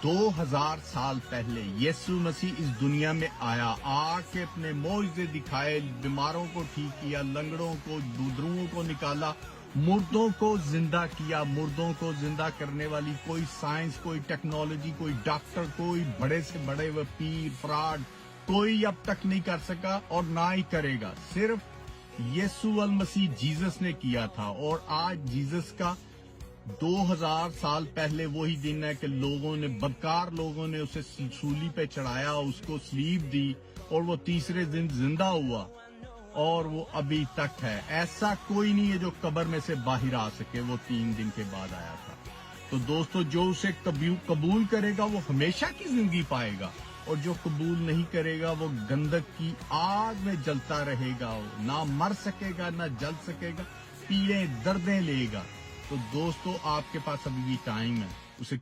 2000 سال پہلے یسوع مسیح اس دنیا میں آ کے اپنے معجزے دکھائے، بیماروں کو ٹھیک کیا، لنگڑوں کو، دودروں کو نکالا، مردوں کو زندہ کیا۔ مردوں کو زندہ کرنے والی کوئی سائنس، کوئی ٹیکنالوجی، کوئی ڈاکٹر، کوئی بڑے سے بڑے پیر فراڈ کوئی اب تک نہیں کر سکا اور نہ ہی کرے گا۔ صرف یسوع المسیح جیزس نے کیا تھا، اور آج جیزس کا 2000 سال پہلے وہی دن ہے کہ بدکار لوگوں نے اسے سولی پہ چڑھایا، اس کو سلیب دی، اور وہ تیسرے دن زندہ ہوا، اور وہ ابھی تک ہے۔ ایسا کوئی نہیں ہے جو قبر میں سے باہر آ سکے، وہ 3 دن کے بعد آیا تھا۔ تو دوستو، جو اسے قبول کرے گا وہ ہمیشہ کی زندگی پائے گا، اور جو قبول نہیں کرے گا وہ گندک کی آگ میں جلتا رہے گا، نہ مر سکے گا، نہ جل سکے گا، پیڑیں دردیں لے گا۔ تو دوستو، آپ کے پاس ابھی بھی ٹائم ہے، اسے